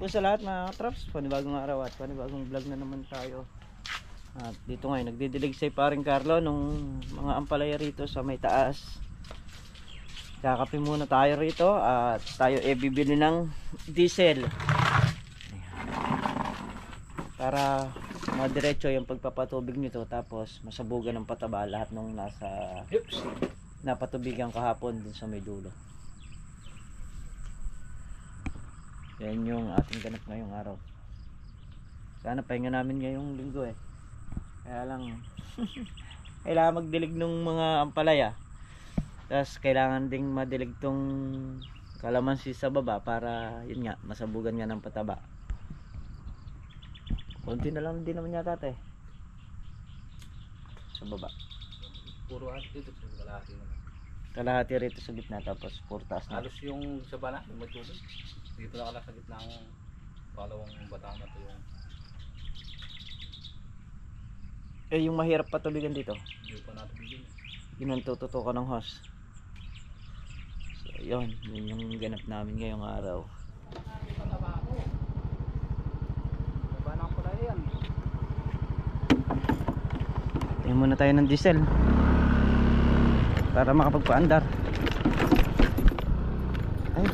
po sa lahat mga traps, panibagong araw at panibagong vlog na naman tayo. At dito ngayon nagdidilig si paring Carlo nung mga ampalaya rito sa may taas. Kakape muna tayo rito at tayo bibili ng diesel para madiretso yung pagpapatubig nito, tapos masabugan ng pataba lahat nung nasa napatubigan kahapon dun sa may dulo. Yan yung ating ganap ngayong araw. Sana pahinga namin ngayong linggo eh. Kaya lang kailangan magdilig ng mga ampalaya. Tapos kailangan ding madilig tong kalamansi sa baba para yun nga, masabugan nga ng pataba. Konti na lang din naman yata eh. Sa baba. Puro dito sa kalahati naman. Kalahati rito sa gitna, tapos puro taas na. Halos yung sa bana, yung matubig. Dito na sa gitna ng kalawang batang na to yung... Yung mahirap patubigan dito. Hindi pa natubigin. Yun ang tututukan ng hose. So yun yung ganap namin ngayong araw. Tingnan muna tayo ng diesel para makapagpaandar. Ay.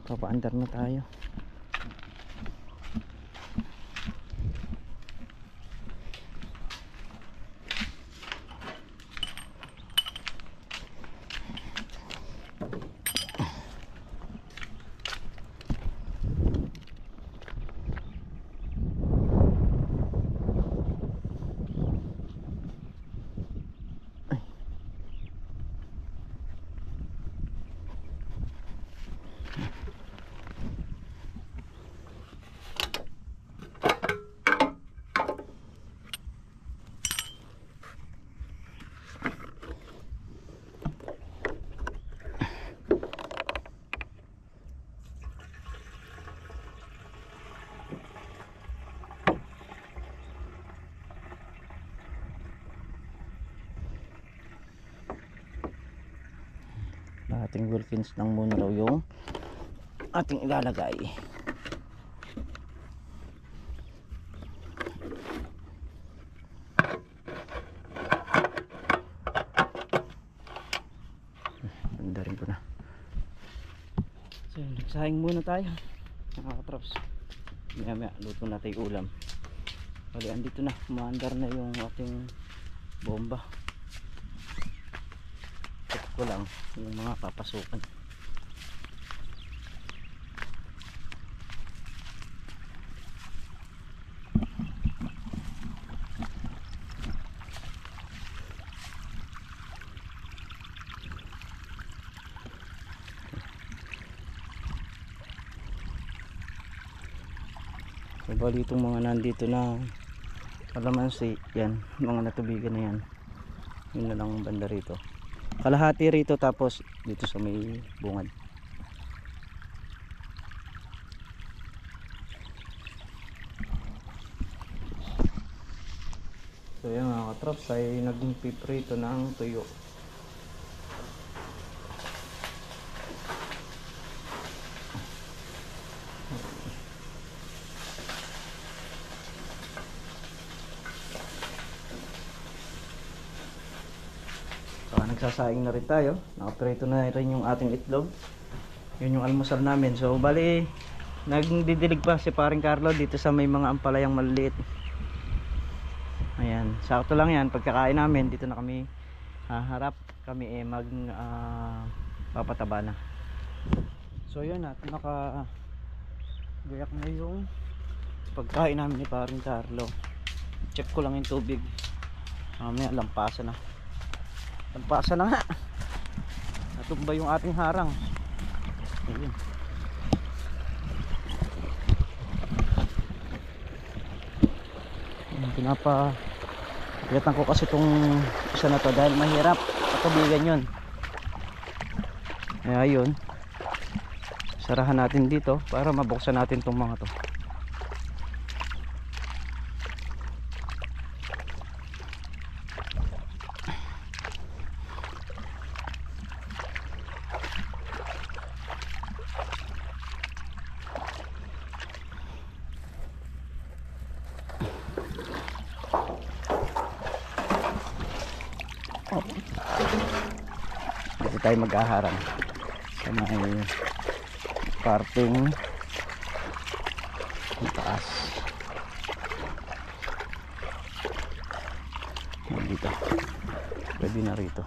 Papaandar na tayo. Ating Wilkins lang muna raw yung ating ilalagay. Banda rin ko na. So nagsahing muna tayo mga katraps. Maya luto natin yung ulam. Bali andito na, umaandar na yung ating bomba. Ko lang yung mga papasukan. So bali itong mga nandito na kalamansi, yan, mga natubigan na yan. Yun na lang ang banda rito. Kalahati rito, tapos dito sa may bungad. So yan mga katraps, ay nagpiprito ng tuyo. Nagsasaing na rin tayo. Nakaprito na rin yung ating itlog. Yun yung almusal namin. So bali nagdidilig pa si paring Carlo dito sa may mga ampalayang maliliit. Ayan, sakto lang yan. Pagkakain namin dito na kami harap. Kami mag papataba na. So yun at naka gayak na yung pagkain namin ni paring Carlo. Check ko lang yung tubig. Mamaya lampasan na. Lampasan na nga. Natumba yung ating harang. Ayun. Pinapagalitan ko kasi itong isa na to dahil mahirap patubigan yun. Kaya yun, Sarahan natin dito para mabuksan natin tong mga to. Dito tayo mag-aharang sa may parting taas. Dito pwede na rito.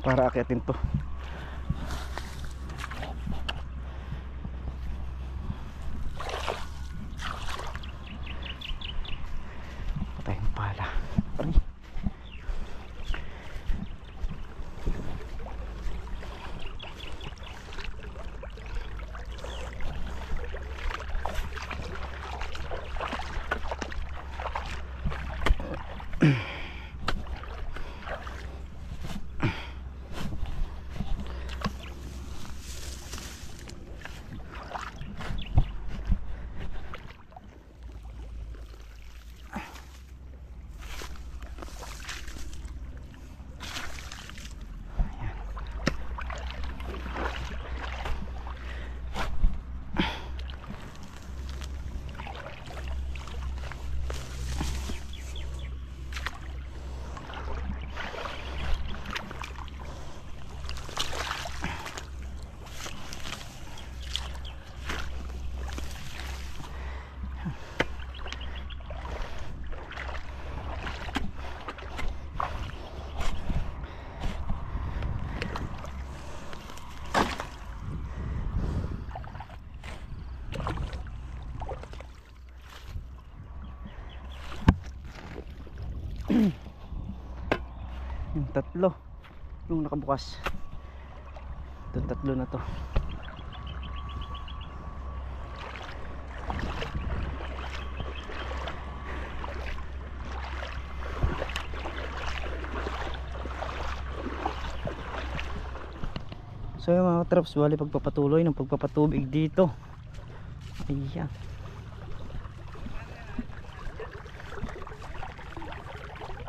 Para akyatin to. Patay ng pala. Aray. Yung tatlo yung nakabukas, ito tatlo na to. So yung mga traps, wali pagpapatuloy ng pagpapatubig dito. Ayan.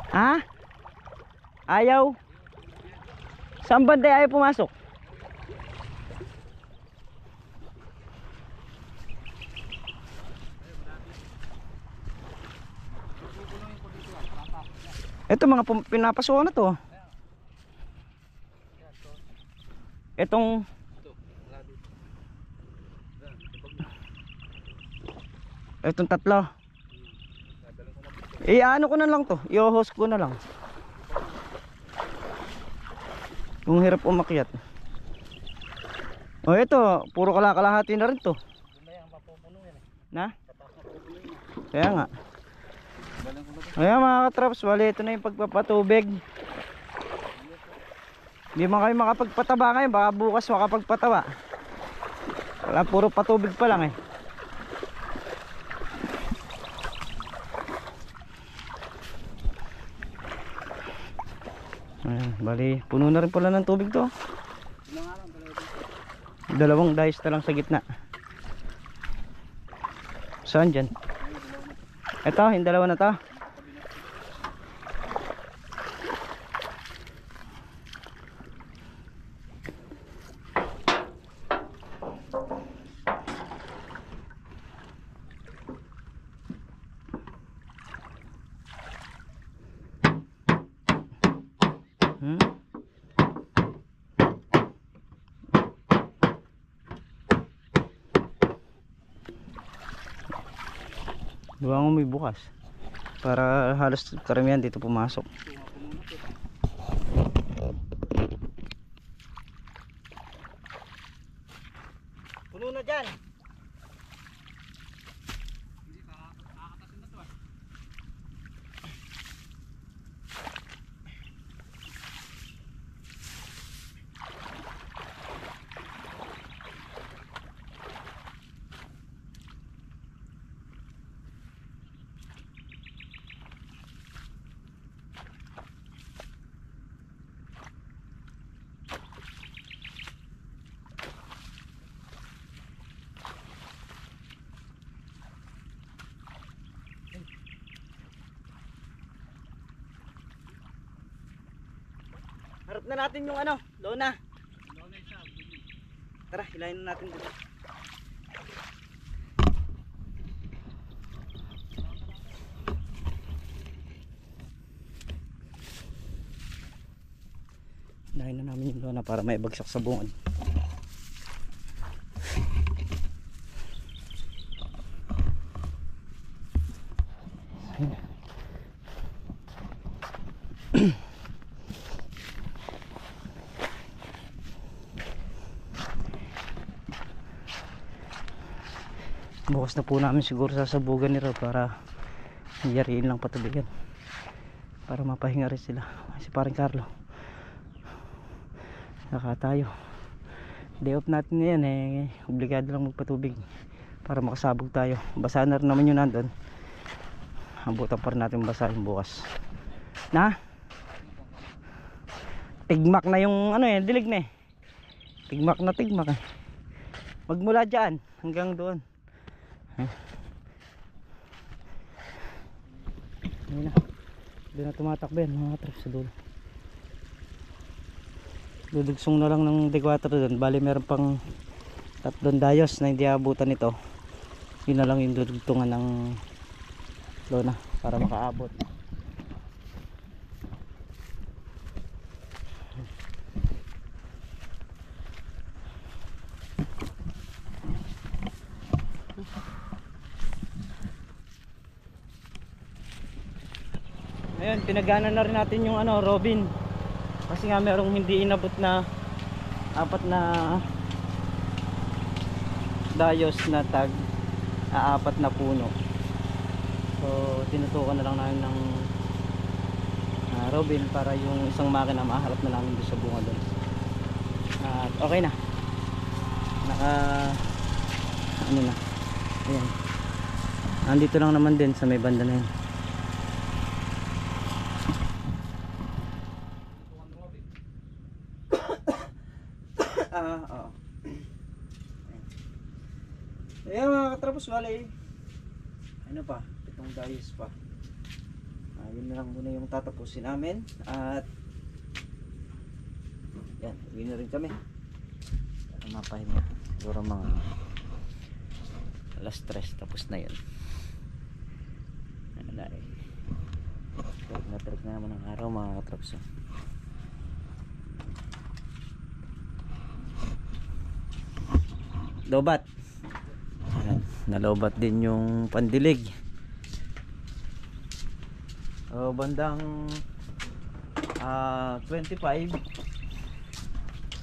Ha? Ayaw? Saan banda ayaw pumasok? Ito mga pinapasukan na to. Itong tatlo. Ano ko na lang to, i-host ko na lang. Kung hirap umakyat. O ito, puro kalakalahati na rin to. Na? Kaya nga. Ayan mga katraps, wali ito na yung pagpapatubig. Hindi man kayo makapagpataba ngayon, baka bukas makapagpataba. Wala, puro patubig pa lang eh. Ayan, bali, puno na rin pala ng tubig to. Dalawang dais na lang sa gitna. Saan dyan? Ito, yung dalawa na to. Gawa mo may bukas para halos karamihan dito pumasok. Harap na natin yung ano, lona. Tara, hilahin na natin dito. Hilahin na namin yung lona para may bagsak sa bungad. Bukas na po namin siguro sasabugan nila para hiyariin lang patubigan para mapahinga rin sila. Kasi parang Carlo, saka tayo day off natin yan eh, obligado lang magpatubig para makasabog tayo. Basa na rin naman yun nandun, abutan pa rin natin basahin bukas na tigmak na yung ano eh, dilig na eh, tigmak na tigmak eh. Magmula dyan hanggang doon. Ayun na, doon na tumatakbo yan mga katraps sa dulo. Dudugsong na lang ng D4 doon, bali meron pang 3 dayos na hindi abutan nito. Yun na lang yung dudugtungan ng lona para makaabot. Ayun, pinagana na rin natin yung ano, Robin. Kasi nga merong hindi inabot na 4 na dayos na tag, 4 na puno. So tinutukan na lang namin ng Robin para yung isang makina maharap na namin doon sa bunga doon. At okay na. Naka ano na. Ayan. Andito lang naman din sa may banda na yun. Ayan mga katrapos, wala ano pa, 7 dayos pa. Yun na lang muna yung tatapusin namin. At yan, uwi na rin kami para mapahinga. Siguro mga alas 3 tapos na yun. Ano na eh, natarik na naman ang araw mga katrapos. Lobat. Ayan, nalobat din yung pandilig. Bandang 25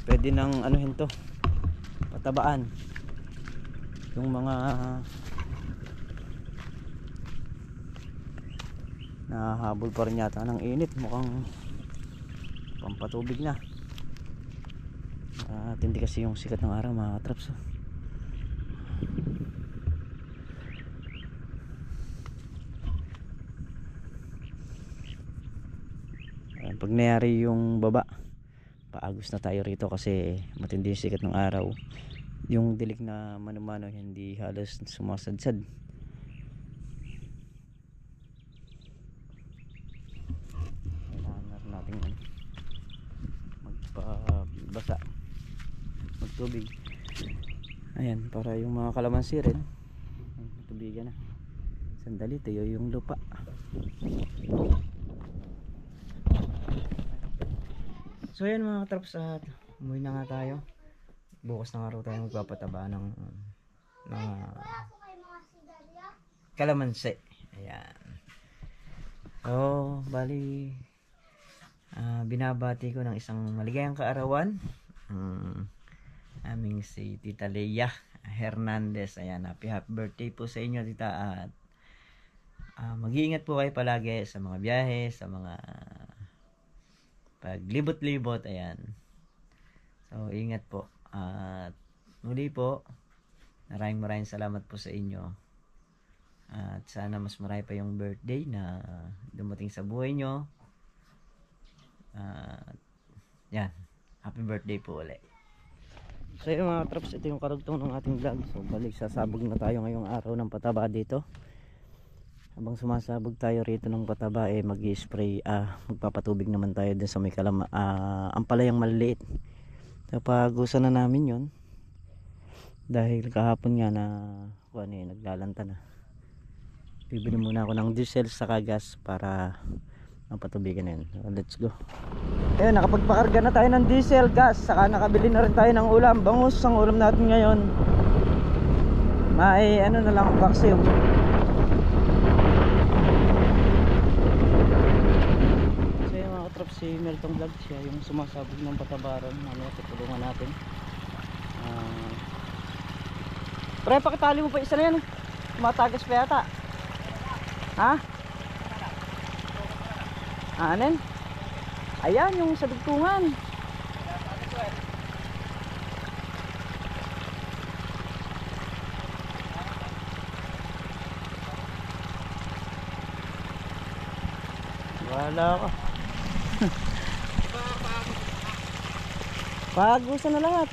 pwede nang anuhin to, patabaan yung mga nahabol pa rin yata ng init, mukhang pampatubig na. Tindi kasi yung sikat ng araw mga katraps. Pag nangyari yung baba, paagos na tayo rito kasi matindi yung sikat ng araw. Yung dilig na mano-mano hindi halos sumasadsad. Kailangan natin magpabasa, magtubig. Ayan, para yung mga kalamansi rin tubigan na. Sandali, tayo yung lupa. So yan mga katraps, at umuwi na nga tayo. Bukas na nga raw tayo magpapataba ng kalamansi. Ayan. So bali binabati ko ng isang maligayang kaarawan aming si Tita Leia Hernandez. Ayan, happy birthday po sa inyo, Tita. At mag-iingat po kayo palagi sa mga biyahe, sa mga paglibot-libot. Ayan, so ingat po. At muli po, maraming salamat po sa inyo. At sana mas marami pa yung birthday na dumating sa buhay nyo. Yan, happy birthday po ulit. So yun mga traps, ito yung karugtong ng ating vlog. So balik sasabog na tayo ngayong araw ng pataba dito. Habang sumasabog tayo rito ng pataba, mag-i-spray, magpapatubig naman tayo dun sa may ampalayang maliliit. Napagusan na namin yon dahil kahapon nga na naglalanta na. Bibili muna ako ng diesel sa gas para mapatubigan na yun. So, let's go. Ayun, nakapagpakarga na tayo ng diesel, gas, saka nakabili na rin tayo ng ulam. Bangus ang ulam natin ngayon. May ano na lang, paksiw. So yung mga katrop, si Meltong Vlog, siya yung sumasabog ng patabaran. Tutulungan natin. Pre, pakitali mo pa isa na yan. Tumatagas pa yata. Ha? Anen? Ayan yung sa dugtungan. Wala ka. Pagusan na lahat.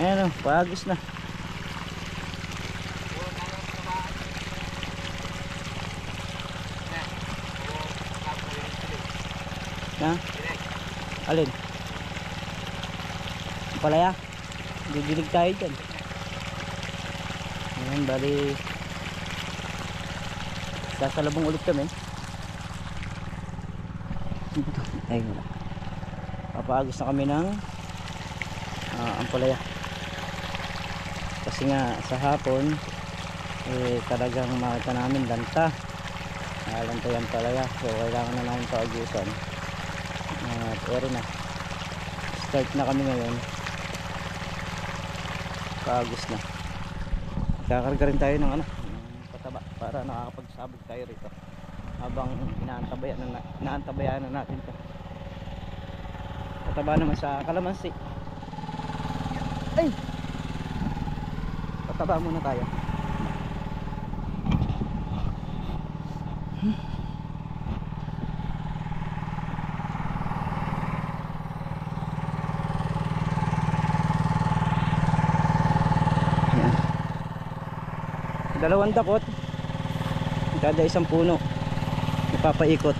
Ayan o, pagus na. Ha? Alin? Palaya? Didilig tayo dyan. Ayan, bali sasalabong ulit kami. Ayun na. Papaagos na kami ng ampalaya. Kasi nga sa hapon talagang makita namin lanta. Lanta yung ampalaya. So kailangan na namin paagusan. Pero na start na kami ngayon, paagos na. Kakarga rin tayo ng pataba para nakakapagsabog tayo rito habang inaantabayan na natin to. Pataba naman sa kalamansi. Ay, pataba muna tayo. Dalawang dakot kada isang puno ipapaikot.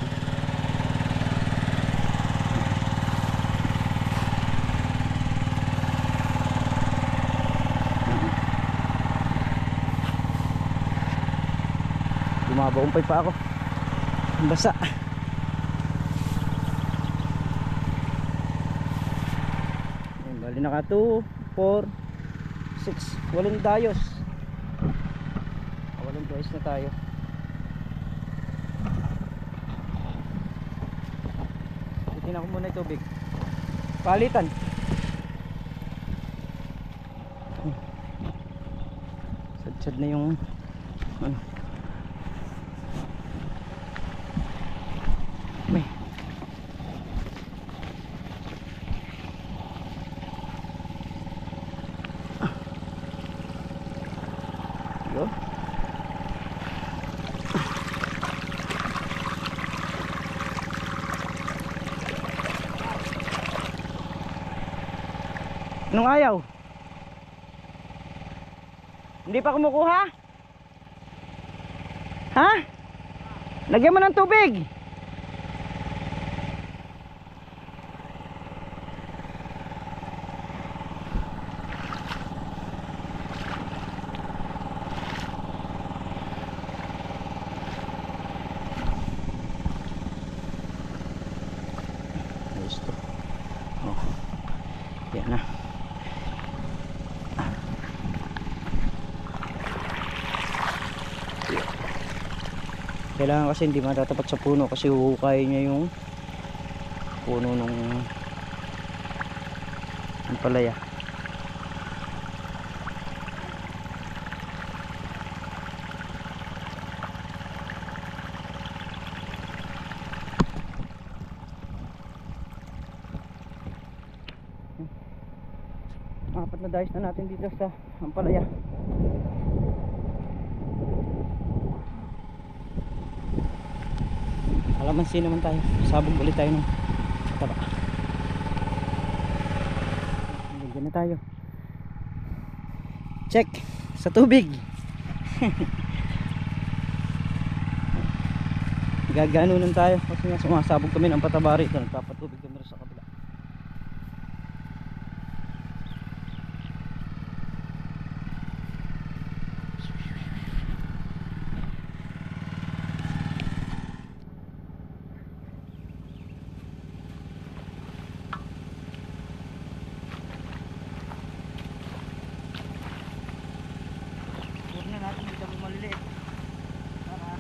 Bumabaumpay pa ako, basa. Bali naka 2, 4, 6, 8 dayos. Guys na tayo. Titingnan ko muna yung tubig. Palitan. Sad-sad na yung may yo. Anong ayaw? Hindi pa kumukuha? Ha? Lagyan mo ng tubig. Ayos to. Oh. Yan na. Kailangan kasi hindi matatapat sa puno kasi huhukay niya yung puno ng ampalaya. Apat na dayos na natin dito sa ampalaya. Kalamansi naman tayo. Sabog ulit tayo ng taba. Lagyan na tayo. check sa tubig. Gaganunan tayo kasi nga sumasabog kami ng pataba rito, nagpapatubig kami rin sa kabila. Huwag na natin dito maliliit para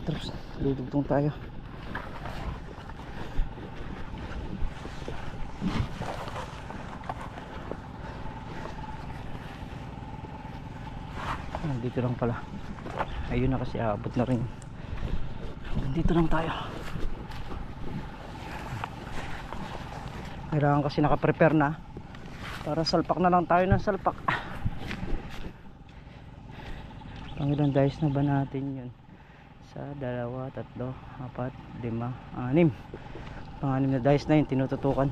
terus dudugtong tayo. Dito lang pala, ayun na kasi aabot na rin. Dito lang tayo, kailangan kasi nakaprepare na para salpak na lang tayo ng salpak. Pangilang dice na ba natin yun? Sa 2, 3, 4, 5, 6 pang-anim na dice na yun tinututukan.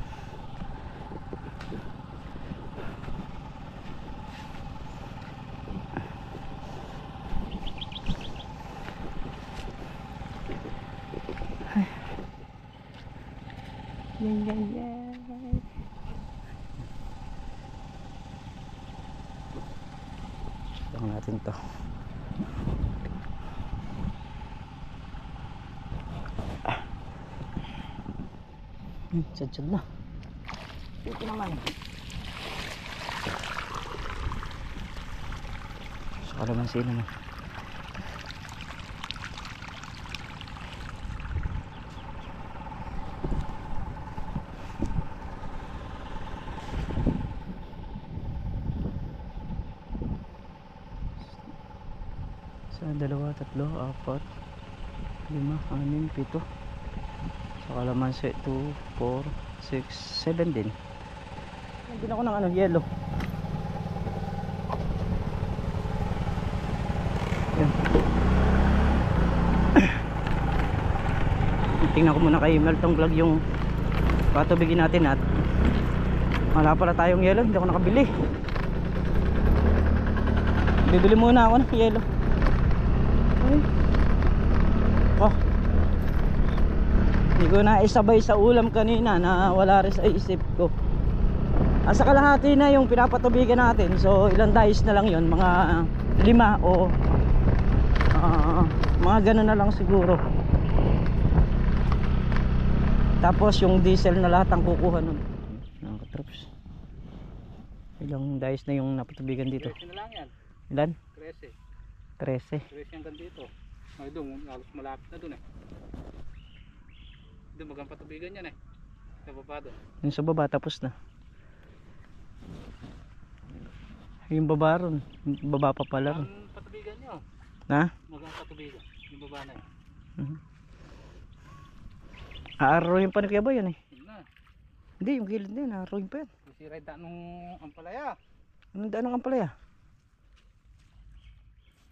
Lang natin to. Sad-sad na. Ito naman. Sa kalamansi naman. Sa 2, 3, 4, 5, 6, 7. Sa kalamansi 2, 4, 6, 7 din. Hindi ako ng ano, yellow. Yan. Tingnan ko muna kay Meltong Vlog yung patubigin natin at wala pala tayong yellow, hindi ako nakabili. Bibili muna ako ng yellow. Ay. Oh. Hindi ko na isabay sa ulam kanina na wala rin sa isip ko. Asa kalahati na yung pinapatubigan natin. So ilang dice na lang yon, mga 5 o mga ganun na lang siguro. Tapos yung diesel na lahat ang kukuha nun. Nakaka-trips. Ilang dice na yung napatubigan dito? 13 na lang yan. Ilan? 13. 13. 13 hanggang dito. Ay doon, halos malapit na doon eh. Doon magang patubigan yan eh. Sa baba doon. Yung sa baba tapos na. Yung baba ron. Yung baba pa pala ron. Ang patubigan nyo. Na? Magang patubigan. Yung baba na eh. Aaroyin pa ni Kuya Boy yan eh. Yun na. Hindi, yung gilid na yun. Aaroyin pa yan. Sisiray da nung ampalaya. Anong daan ang palaya?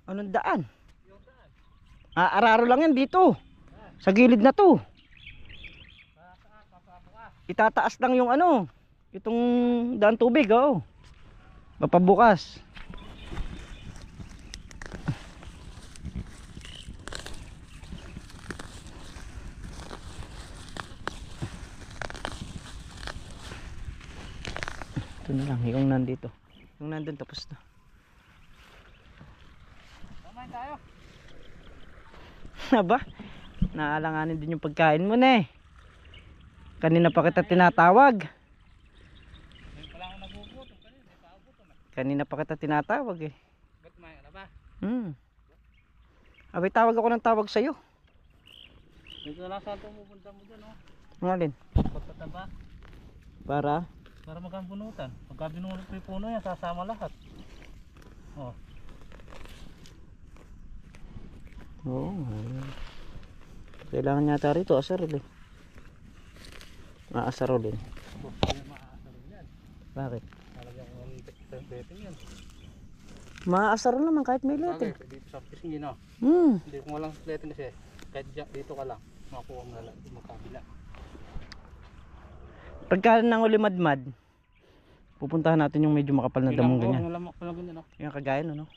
Anong daan? Yung daan. Araro lang yan dito. Sa gilid na to. Itataas lang yung ano. Itong daan tubig, oh. Mapabukas. Ito na lang, yung nandito. Yung nandun tapos na. Tamahin tayo. Aba, naalanganin din yung pagkain mo na eh. Kanina pa kita tinatawag. Ngayon pala ako nagugutom. Kanina may paugutom eh. Kanina pa kita tinatawag eh. Ba't may ano ba? Abay, tawag ako ng tawag sa'yo. Dito na lang saan pumupunta mo dyan oh. Ang alin? Pagtataba. Para? Para magkampunutan. Pagka binunot mo yung puno yan, sasama lahat. Oh. Oo. Kailangan yata rito asarol eh. Maasarolin. Hindi maaasarol yan. Bakit? Talagang betting yan. Maasarol naman kahit may letter. Bagay, dito sa pisngi no. Hindi kung walang letter kasi kahit dito ka lang makuha mo na lang magkabila. Pagka nang ulimadmad, pupuntahan natin yung medyo makapal na damong ganyan. Yung lamak pa lang ganyan no. Yung kagaya no?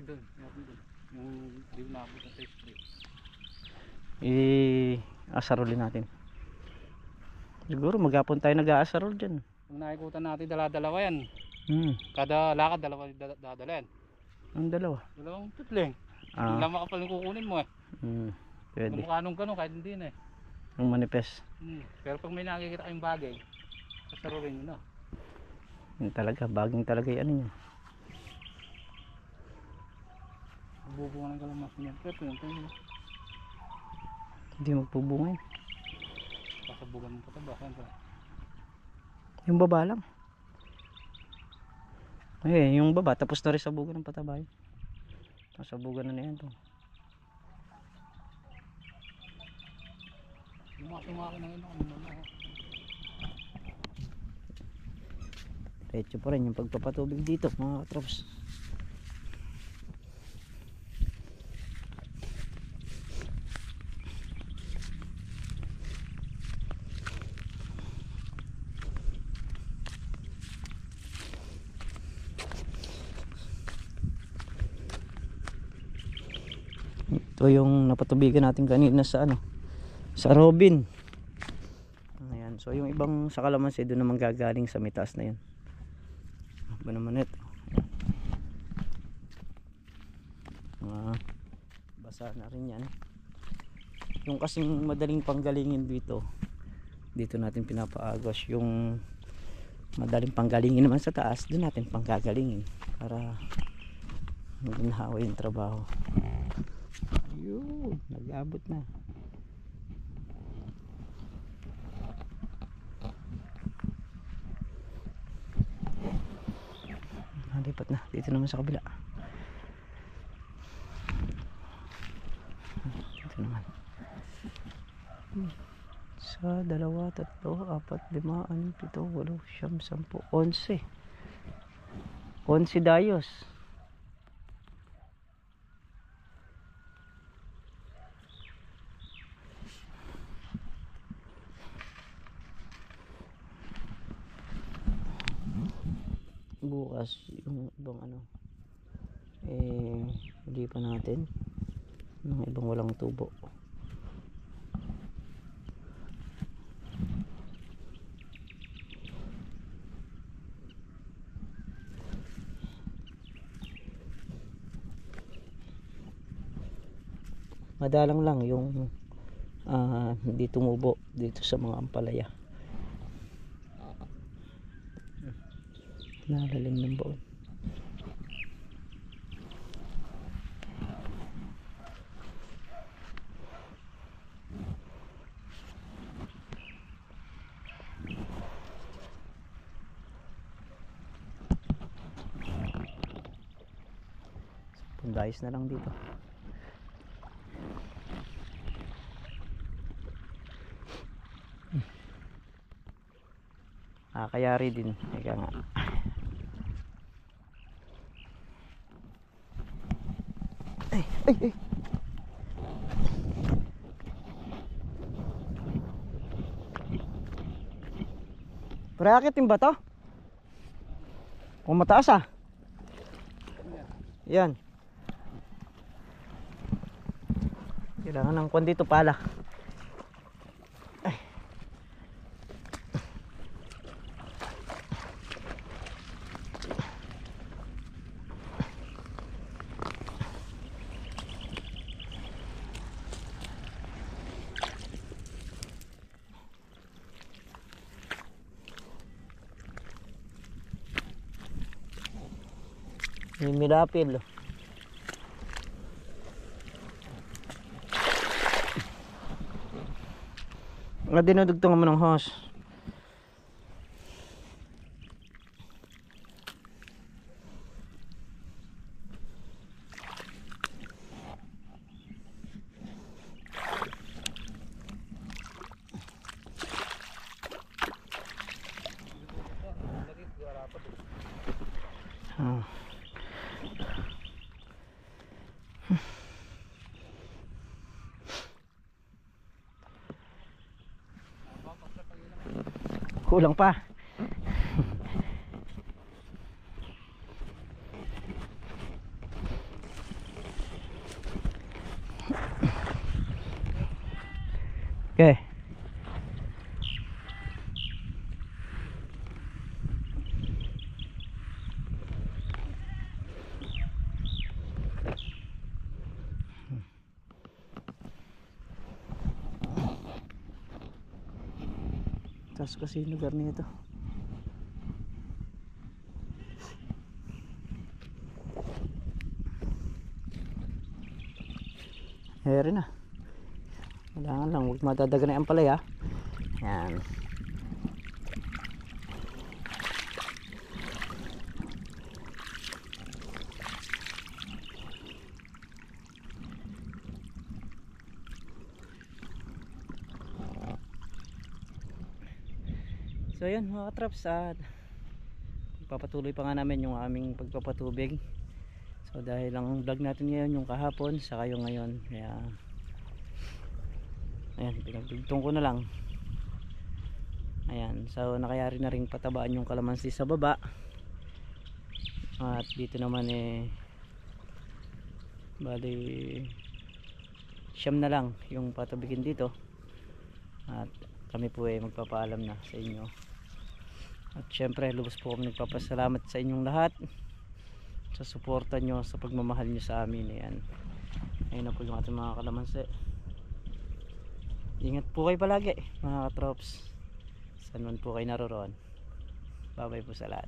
Doon, yung di na abot sa street. Asarolin natin. Siguro maghapon tayo nag-aasarol dyan. Kung nakikutan natin dala-dalawa yan. Kada lakad dalawa dadala yan. Ang dalawa? Dalawang tutling. Yung lamak pa lang kukunin mo eh. Pwede. Kamukha nung kahit hindi na eh. Ang manifest. Pero pag may nakikita kayong bagay, sasarulin nyo na. Yun talaga, baging talaga yung ano yun. Bubungan ng kalamas niyan. Pero yun, tayo. Hindi magpubunga yun. Pasabugan mo pa ito ba? Yung baba lang. Eh, yung baba, tapos na rin sabugan ng pataba yun. Sabugan na yan to. Sumaki na yun. Diretso pa rin yung pagpapatubig dito mga katrops. Ito yung napatubigan natin kanina sa ano, sa Robin. Ayan, so yung ibang sa kalamansi doon naman gagaling sa mitas na yan. Ba naman ito? Basa na rin yan. Yung kasing madaling panggalingin dito, dito natin pinapaagos. Yung madaling panggalingin naman sa taas, doon natin panggagalingin para maginhawa yung trabaho. Yun, nag-abot na. Nalipat na dito naman sa kabila. Dito naman sa 2, 3, 4, 5, 6, 7, 8, 9, 10, 11 dayos. Bukas yung ibang hindi pa natin yung ibang walang tubo. Madalang lang yung hindi tumubo dito sa mga ampalaya. Nalalim ng baon. Pundayos na lang dito. Kayari din. Ika nga. Ay, ay, ay. Parakit yung bato? O mataas ah? Yan. Kailangan ng kwan dito pala. Ay. May milapil. Nga dinudugtungan mo ng hose. Kulang pa. Okay. Taas kasi yung lugar nito. Heri na. Kailangan lang huwag madadagan na yung palaya. Yan. So yun mga katraps, papatuloy pa nga namin yung aming pagpapatubig. So dahil ang vlog natin ngayon yung kahapon saka yung ngayon, kaya ayan, pinagdugtong ko na lang. Ayan, so nakayari na rin patabaan yung kalamansi sa baba. At dito naman bali siyam na lang yung patubigin dito. At kami po magpapaalam na sa inyo. At syempre lubos po kami nagpapasalamat sa inyong lahat sa suporta nyo, sa pagmamahal nyo sa amin. Ayan, ayun na po yung ating mga kalamansi. Ingat po kayo palagi mga katrops. Saan man po kayo naroroon. Bye bye po sa lahat.